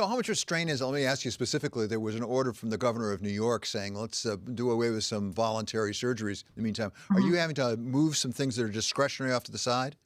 So how much restraint is, let me ask you specifically, there was an order from the governor of New York saying, let's do away with some voluntary surgeries in the meantime. Are you having to move some things that are discretionary off to the side?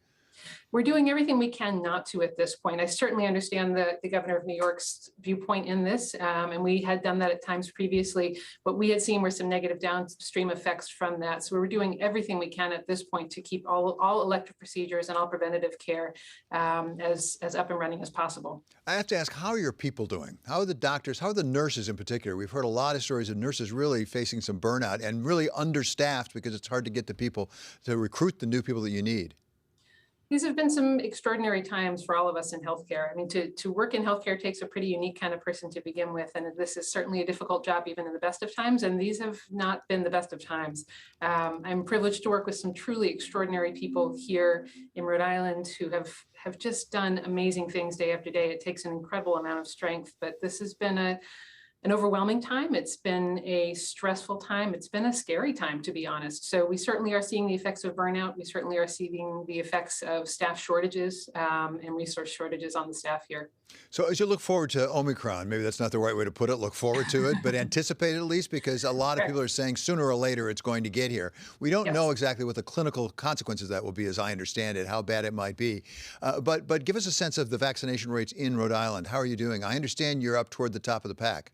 We're doing everything we can not to at this point. I certainly understand the governor of New York's viewpoint in this, and we had done that at times previously. What we had seen were some negative downstream effects from that. So we're doing everything we can at this point to keep all elective procedures and all preventative care as up and running as possible. I have to ask, how are your people doing? How are the doctors? How are the nurses in particular? We've heard a lot of stories of nurses really facing some burnout and really understaffed because it's hard to get the people to recruit the new people that you need. These have been some extraordinary times for all of us in healthcare. I mean, to work in healthcare takes a pretty unique kind of person to begin with. And this is certainly a difficult job, even in the best of times. And these have not been the best of times. I'm privileged to work with some truly extraordinary people here in Rhode Island who have just done amazing things day after day. It takes an incredible amount of strength, but this has been an overwhelming time. It's been a stressful time. It's been a scary time, to be honest. So we certainly are seeing the effects of burnout. We certainly are seeing the effects of staff shortages and resource shortages on the staff here. So as you look forward to Omicron, maybe that's not the right way to put it, look forward to it, but anticipate it at least, because a lot of people are saying sooner or later it's going to get here. We don't know exactly what the clinical consequences of that will be, as I understand it, how bad it might be. But give us a sense of the vaccination rates in Rhode Island. How are you doing? I understand you're up toward the top of the pack.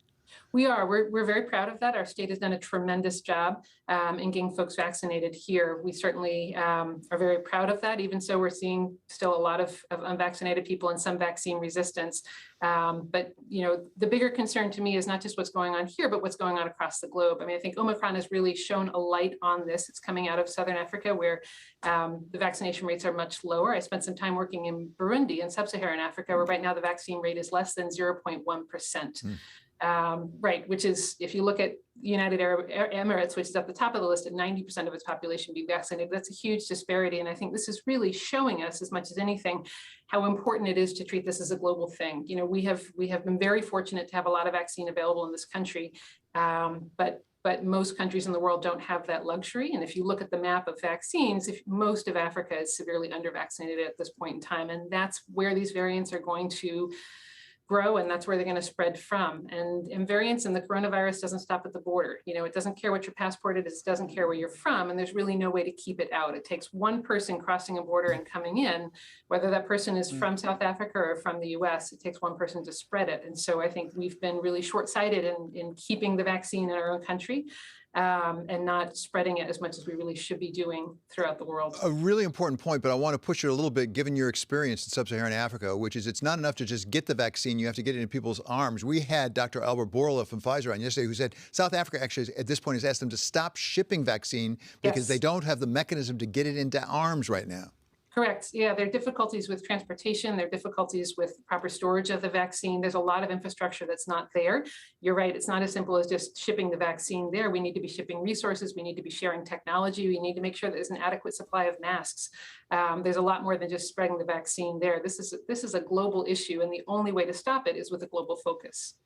We are. We're very proud of that. Our state has done a tremendous job in getting folks vaccinated here. We certainly are very proud of that. Even so, we're seeing still a lot of unvaccinated people and some vaccine resistance. But, you know, the bigger concern to me is not just what's going on here, but what's going on across the globe. I mean, I think Omicron has really shown a light on this. It's coming out of Southern Africa, where the vaccination rates are much lower. I spent some time working in Burundi in sub-Saharan Africa, where right now the vaccine rate is less than 0.1%. Right, which is, if you look at United Arab Emirates, which is at the top of the list, at 90% of its population being vaccinated, that's a huge disparity. And I think this is really showing us, as much as anything, how important it is to treat this as a global thing. You know, we have been very fortunate to have a lot of vaccine available in this country, but most countries in the world don't have that luxury. And if you look at the map of vaccines, most of Africa is severely under-vaccinated at this point in time. And that's where these variants are going to grow, and that's where they're going to spread from. And variants in the coronavirus doesn't stop at the border. You know, it doesn't care what your passport is, it doesn't care where you're from, and there's really no way to keep it out. It takes one person crossing a border and coming in, whether that person is from South Africa or from the US, it takes one person to spread it. And so I think we've been really short-sighted in keeping the vaccine in our own country. And not spreading it as much as we really should be doing throughout the world. A really important point, but I want to push it a little bit, given your experience in sub-Saharan Africa, which is it's not enough to just get the vaccine. You have to get it in people's arms. We had Dr. Albert Bourla from Pfizer on yesterday, who said South Africa actually at this point has asked them to stop shipping vaccine because they don't have the mechanism to get it into arms right now. Correct. Yeah, there are difficulties with transportation. There are difficulties with proper storage of the vaccine. There's a lot of infrastructure that's not there. You're right. It's not as simple as just shipping the vaccine there. We need to be shipping resources. We need to be sharing technology. We need to make sure there's an adequate supply of masks. There's a lot more than just spreading the vaccine there. This is a global issue, and the only way to stop it is with a global focus.